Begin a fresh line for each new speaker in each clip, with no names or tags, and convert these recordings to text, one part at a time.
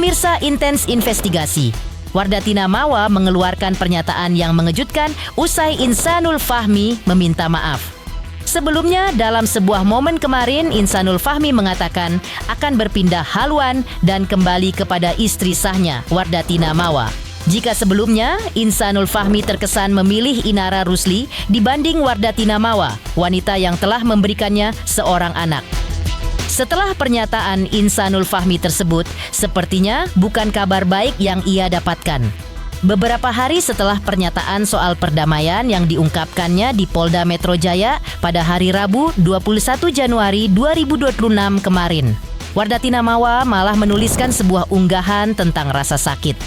Pemirsa Intens Investigasi, Wardatina Mawa mengeluarkan pernyataan yang mengejutkan usai Insanul Fahmi meminta maaf. Sebelumnya, dalam sebuah momen kemarin, Insanul Fahmi mengatakan akan berpindah haluan dan kembali kepada istri sahnya, Wardatina Mawa. Jika sebelumnya, Insanul Fahmi terkesan memilih Inara Rusli dibanding Wardatina Mawa, wanita yang telah memberikannya seorang anak. Setelah pernyataan Insanul Fahmi tersebut, sepertinya bukan kabar baik yang ia dapatkan. Beberapa hari setelah pernyataan soal perdamaian yang diungkapkannya di Polda Metro Jaya pada hari Rabu 21 Januari 2026 kemarin, Wardatina Mawa malah menuliskan sebuah unggahan tentang rasa sakit.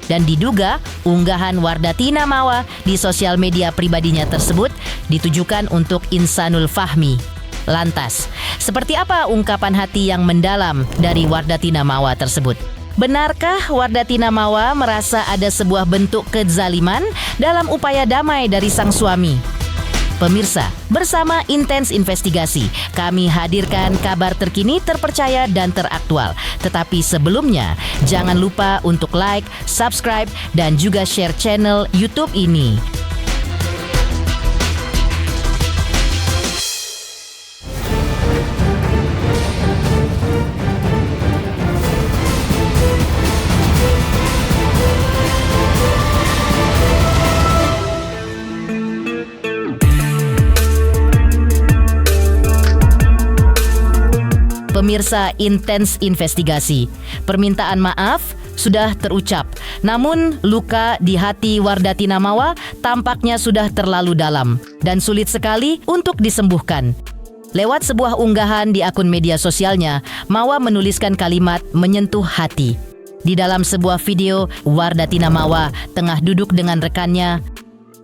Dan diduga unggahan Wardatina Mawa di sosial media pribadinya tersebut ditujukan untuk Insanul Fahmi. Lantas, seperti apa ungkapan hati yang mendalam dari Wardatina Mawa tersebut? Benarkah Wardatina Mawa merasa ada sebuah bentuk kezaliman dalam upaya damai dari sang suami? Pemirsa, bersama Intens Investigasi, kami hadirkan kabar terkini, terpercaya, dan teraktual. Tetapi sebelumnya, jangan lupa untuk like, subscribe, dan juga share channel YouTube ini. Pemirsa Intens Investigasi, permintaan maaf sudah terucap. Namun luka di hati Wardatina Mawa tampaknya sudah terlalu dalam dan sulit sekali untuk disembuhkan. Lewat sebuah unggahan di akun media sosialnya, Mawa menuliskan kalimat menyentuh hati. Di dalam sebuah video, Wardatina Mawa tengah duduk dengan rekannya.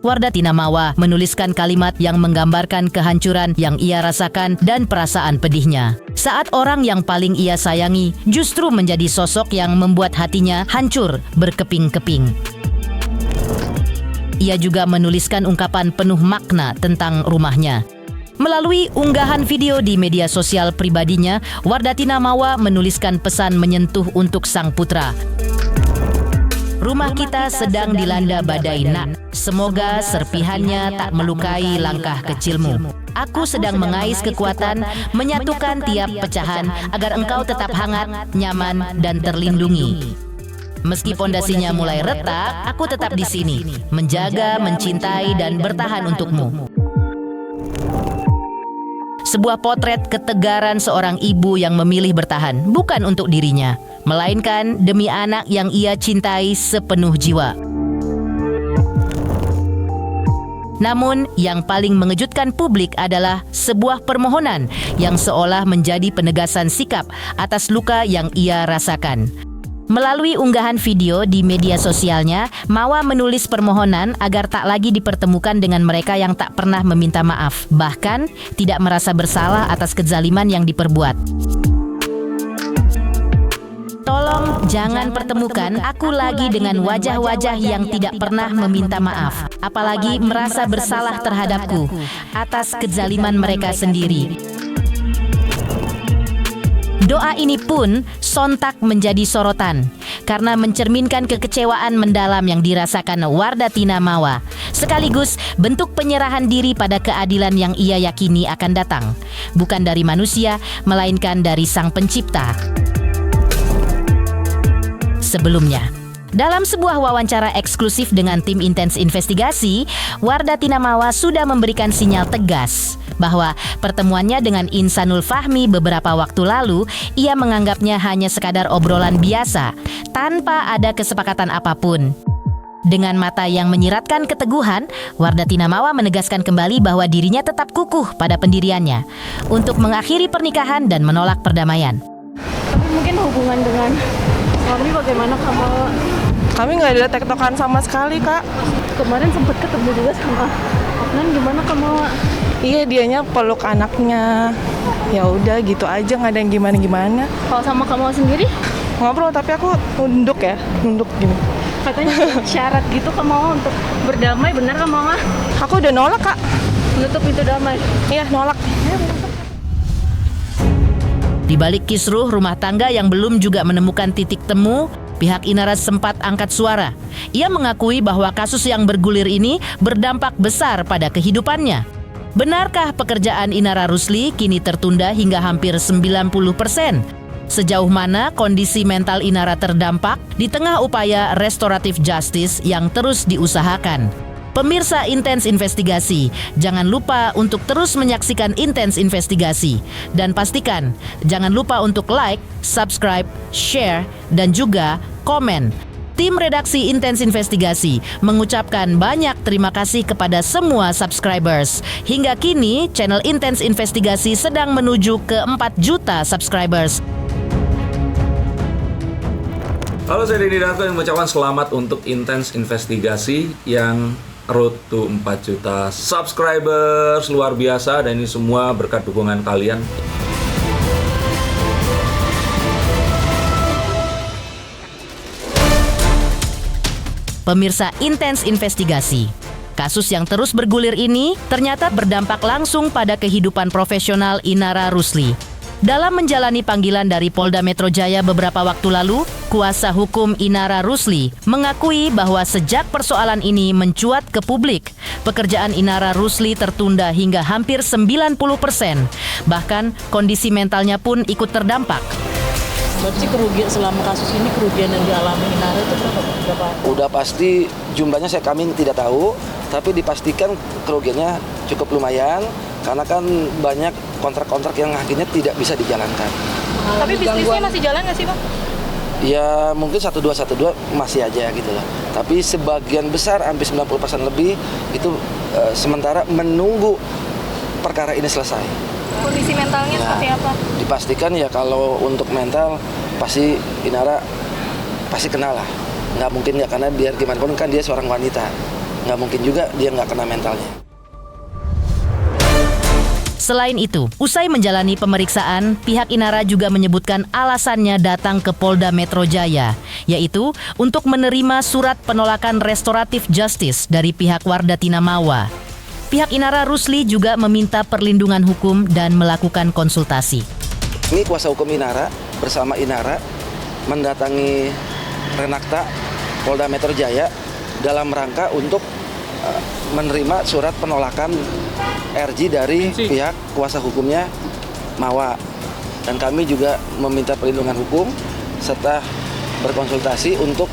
Wardatina Mawa menuliskan kalimat yang menggambarkan kehancuran yang ia rasakan dan perasaan pedihnya. Saat orang yang paling ia sayangi justru menjadi sosok yang membuat hatinya hancur berkeping-keping. Ia juga menuliskan ungkapan penuh makna tentang rumahnya. Melalui unggahan video di media sosial pribadinya, Wardatina Mawa menuliskan pesan menyentuh untuk sang putra. Rumah kita sedang dilanda badai, nak. Semoga serpihannya tak melukai langkah kecilmu. Aku sedang mengais kekuatan menyatukan tiap pecahan agar engkau tetap hangat, nyaman, dan terlindungi. Meski pondasinya mulai retak, aku tetap di sini, menjaga, mencintai, dan bertahan untukmu. Sebuah potret ketegaran seorang ibu yang memilih bertahan, bukan untuk dirinya, melainkan demi anak yang ia cintai sepenuh jiwa. Namun, yang paling mengejutkan publik adalah sebuah permohonan yang seolah menjadi penegasan sikap atas luka yang ia rasakan. Melalui unggahan video di media sosialnya, Mawa menulis permohonan agar tak lagi dipertemukan dengan mereka yang tak pernah meminta maaf, bahkan tidak merasa bersalah atas kezaliman yang diperbuat. Tolong jangan pertemukan aku lagi dengan wajah-wajah yang tidak pernah meminta maaf, apalagi merasa bersalah terhadapku atas kezaliman mereka sendiri. Doa ini pun sontak menjadi sorotan karena mencerminkan kekecewaan mendalam yang dirasakan Wardatina Mawa, sekaligus bentuk penyerahan diri pada keadilan yang ia yakini akan datang, bukan dari manusia, melainkan dari Sang Pencipta. Sebelumnya, dalam sebuah wawancara eksklusif dengan tim Intens Investigasi, Wardatina Mawa sudah memberikan sinyal tegas bahwa pertemuannya dengan Insanul Fahmi beberapa waktu lalu ia menganggapnya hanya sekadar obrolan biasa tanpa ada kesepakatan apapun. Dengan mata yang menyiratkan keteguhan, Wardatina Mawa menegaskan kembali bahwa dirinya tetap kukuh pada pendiriannya untuk mengakhiri pernikahan dan menolak perdamaian.
Tapi mungkin hubungan dengan suami bagaimana kamu?
Kami nggak ada tektokan sama sekali, Kak.
Kemarin sempat ketemu juga sama Afnan, gimana kamu?
Iya, dianya peluk anaknya. Ya udah gitu aja, nggak ada yang gimana-gimana.
Kalau sama kamu sendiri?
Ngobrol, tapi aku nunduk gini.
Katanya syarat gitu kamu untuk berdamai, benar kamu?
Aku udah nolak, Kak.
Menutup pintu damai?
Iya, nolak.
Di balik kisruh rumah tangga yang belum juga menemukan titik temu, pihak Inara sempat angkat suara. Ia mengakui bahwa kasus yang bergulir ini berdampak besar pada kehidupannya. Benarkah pekerjaan Inara Rusli kini tertunda hingga hampir 90%? Sejauh mana kondisi mental Inara terdampak di tengah upaya restoratif justice yang terus diusahakan? Pemirsa Intens Investigasi, jangan lupa untuk terus menyaksikan Intens Investigasi. Dan pastikan, jangan lupa untuk like, subscribe, share, dan juga komen. Tim redaksi Intens Investigasi mengucapkan banyak terima kasih kepada semua subscribers. Hingga kini, channel Intens Investigasi sedang menuju ke 4 juta subscribers.
Halo, saya Denny Darto yang mengucapkan selamat untuk Intens Investigasi yang road to 4 juta subscribers. Luar biasa, dan ini semua berkat dukungan kalian.
Pemirsa Intens Investigasi, kasus yang terus bergulir ini ternyata berdampak langsung pada kehidupan profesional Inara Rusli. Dalam menjalani panggilan dari Polda Metro Jaya beberapa waktu lalu, kuasa hukum Inara Rusli mengakui bahwa sejak persoalan ini mencuat ke publik, pekerjaan Inara Rusli tertunda hingga hampir 90%. Bahkan kondisi mentalnya pun ikut terdampak.
Berarti kerugian selama kasus ini, kerugian yang dialami Inara itu berapa?
Udah pasti jumlahnya kami tidak tahu, tapi dipastikan kerugiannya cukup lumayan karena kan banyak kontrak-kontrak yang akhirnya tidak bisa dijalankan.
Tapi bisnisnya masih jalan nggak sih, Bang?
Ya mungkin 1212 masih aja gitu loh. Tapi sebagian besar hampir 90% lebih itu sementara menunggu perkara ini selesai.
Kondisi mentalnya seperti apa?
Dipastikan ya kalau untuk mental pasti Inara pasti kena lah. Nggak mungkin ya, karena biar gimana pun kan dia seorang wanita. Nggak mungkin juga dia nggak kena mentalnya.
Selain itu, usai menjalani pemeriksaan, pihak Inara juga menyebutkan alasannya datang ke Polda Metro Jaya, yaitu untuk menerima surat penolakan restoratif justice dari pihak Wardatina Mawa. Pihak Inara Rusli juga meminta perlindungan hukum dan melakukan konsultasi.
Ini kuasa hukum Inara bersama Inara mendatangi Renakta Polda Metro Jaya dalam rangka untuk menerima surat penolakan RJ dari pihak kuasa hukumnya Mawa. Dan kami juga meminta perlindungan hukum serta berkonsultasi untuk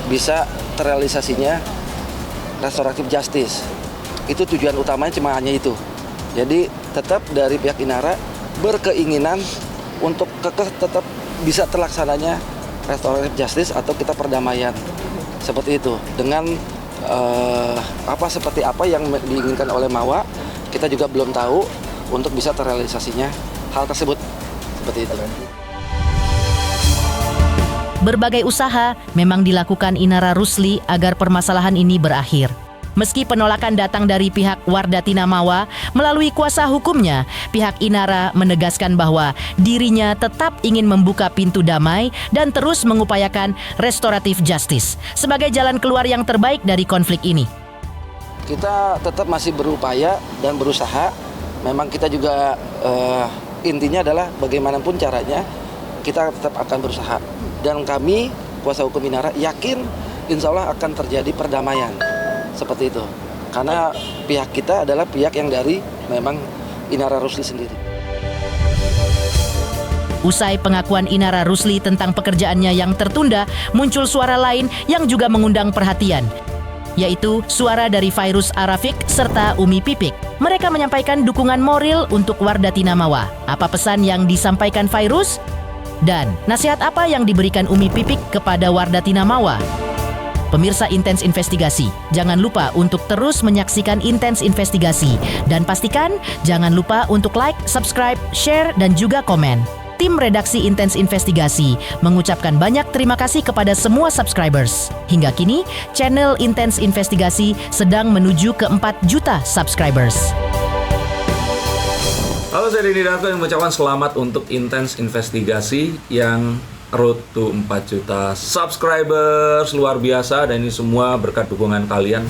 bisa terrealisasinya restoratif justice. Itu tujuan utamanya cuma hanya itu. Jadi tetap dari pihak Inara berkeinginan untuk kekeh tetap bisa terlaksananya restoratif justice atau kita perdamaian. Seperti itu. Dengan seperti apa yang diinginkan oleh Mawa, kita juga belum tahu untuk bisa terrealisasinya hal tersebut. Seperti itu.
Berbagai usaha memang dilakukan Inara Rusli agar permasalahan ini berakhir. Meski penolakan datang dari pihak Wardatina Mawa, melalui kuasa hukumnya, pihak Inara menegaskan bahwa dirinya tetap ingin membuka pintu damai dan terus mengupayakan restoratif justice sebagai jalan keluar yang terbaik dari konflik ini.
Kita tetap masih berupaya dan berusaha. Memang kita juga intinya adalah bagaimanapun caranya kita tetap akan berusaha. Dan kami, kuasa hukum Inara, yakin insya Allah akan terjadi perdamaian. Seperti itu. Karena pihak kita adalah pihak yang dari memang Inara Rusli sendiri.
Usai pengakuan Inara Rusli tentang pekerjaannya yang tertunda, muncul suara lain yang juga mengundang perhatian, yaitu suara dari Fairuz Arafik serta Umi Pipik. Mereka menyampaikan dukungan moral untuk Wardatina Mawa. Apa pesan yang disampaikan Fairuz? Dan nasihat apa yang diberikan Umi Pipik kepada Wardatina Mawa? Pemirsa Intens Investigasi, jangan lupa untuk terus menyaksikan Intens Investigasi. Dan pastikan jangan lupa untuk like, subscribe, share, dan juga komen. Tim redaksi Intens Investigasi mengucapkan banyak terima kasih kepada semua subscribers. Hingga kini, channel Intens Investigasi sedang menuju ke 4 juta subscribers.
Halo, saya Denny Darto yang mengucapkan selamat untuk Intens Investigasi yang road to 4 juta subscribers. Luar biasa, dan ini semua berkat dukungan kalian.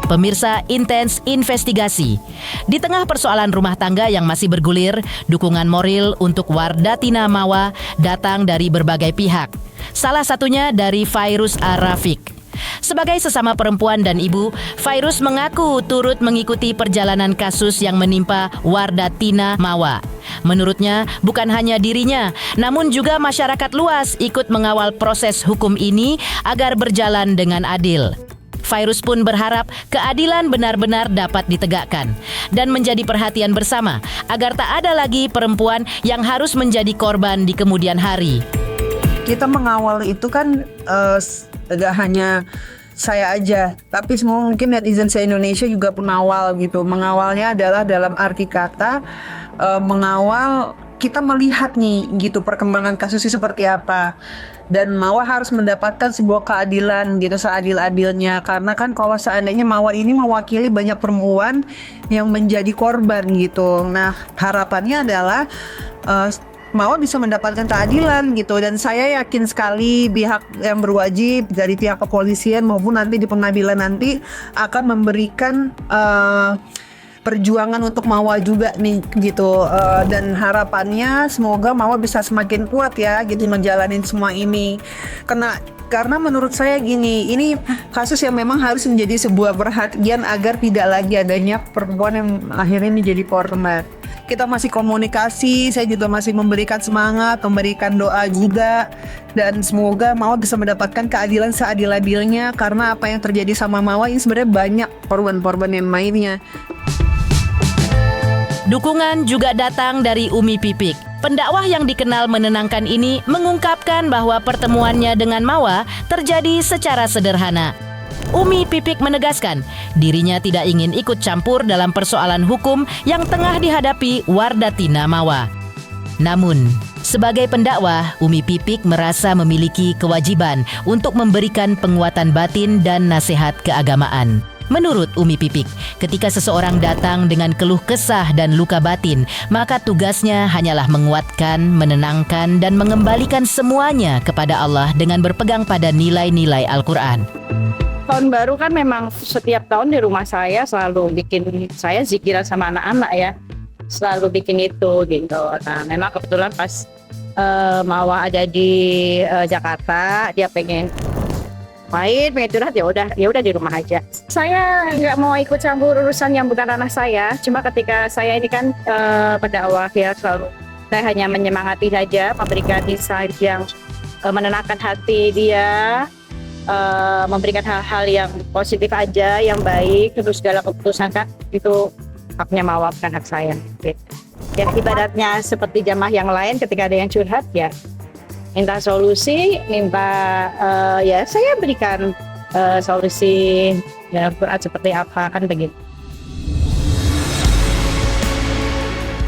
Pemirsa Intens Investigasi. Di tengah persoalan rumah tangga yang masih bergulir, dukungan moral untuk Wardatina Mawa datang dari berbagai pihak. Salah satunya dari Fairuz Ar-Rafiq. Sebagai sesama perempuan dan ibu, Fairuz mengaku turut mengikuti perjalanan kasus yang menimpa Wardatina Mawa. Menurutnya, bukan hanya dirinya, namun juga masyarakat luas ikut mengawal proses hukum ini agar berjalan dengan adil. Fairuz pun berharap keadilan benar-benar dapat ditegakkan dan menjadi perhatian bersama agar tak ada lagi perempuan yang harus menjadi korban di kemudian hari.
Kita mengawal itu kan gak hanya saya aja, tapi semua mungkin netizen se-Indonesia juga pengawal gitu. Mengawalnya adalah dalam arti kata mengawal, kita melihat nih gitu perkembangan kasusnya seperti apa. Dan Mawa harus mendapatkan sebuah keadilan gitu seadil-adilnya, karena kan kalau seandainya Mawa ini mewakili banyak perempuan yang menjadi korban gitu. Nah, harapannya adalah Mawa bisa mendapatkan keadilan gitu, dan saya yakin sekali pihak yang berwajib dari pihak kepolisian maupun nanti di pengadilan nanti akan memberikan perjuangan untuk Mawa juga nih gitu, dan harapannya semoga Mawa bisa semakin kuat ya gitu menjalanin semua ini, karena menurut saya gini, ini kasus yang memang harus menjadi sebuah perhatian agar tidak lagi adanya perempuan yang akhirnya menjadi korban. Kita masih komunikasi, saya juga masih memberikan semangat, memberikan doa juga, dan semoga Mawa bisa mendapatkan keadilan seadil-adilnya, karena apa yang terjadi sama Mawa ini sebenarnya banyak korban-korban yang lainnya.
Dukungan juga datang dari Umi Pipik. Pendakwah yang dikenal menenangkan ini mengungkapkan bahwa pertemuannya dengan Mawa terjadi secara sederhana. Umi Pipik menegaskan dirinya tidak ingin ikut campur dalam persoalan hukum yang tengah dihadapi Wardatina Mawa. Namun, sebagai pendakwah, Umi Pipik merasa memiliki kewajiban untuk memberikan penguatan batin dan nasihat keagamaan. Menurut Umi Pipik, ketika seseorang datang dengan keluh kesah dan luka batin, maka tugasnya hanyalah menguatkan, menenangkan, dan mengembalikan semuanya kepada Allah dengan berpegang pada nilai-nilai Al-Quran.
Tahun baru kan memang setiap tahun di rumah saya selalu bikin, saya zikiran sama anak-anak ya, selalu bikin itu gitu. Nah, memang kebetulan pas Mawa ada di Jakarta, dia pengen curhat, ya udah di rumah aja. Saya nggak mau ikut campur urusan yang bukan ranah saya. Cuma ketika saya ini kan pendakwah ya, selalu saya hanya menyemangati saja, memberikan insight yang menenangkan hati dia, memberikan hal-hal yang positif aja, yang baik. Terus segala keputusan kan itu haknya Mawa, bukan hak saya. Ya ibaratnya seperti jamaah yang lain, ketika ada yang curhat ya minta solusi, ya saya berikan solusi ya Quran seperti apa, kan begitu.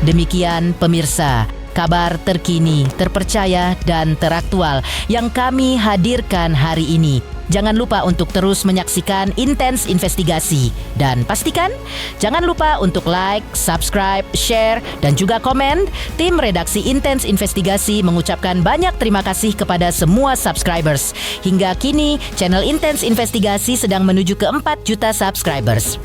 Demikian pemirsa, kabar terkini, terpercaya dan teraktual yang kami hadirkan hari ini. Jangan lupa untuk terus menyaksikan Intens Investigasi. Dan pastikan, jangan lupa untuk like, subscribe, share, dan juga komen. Tim redaksi Intens Investigasi mengucapkan banyak terima kasih kepada semua subscribers. Hingga kini, channel Intens Investigasi sedang menuju ke 4 juta subscribers.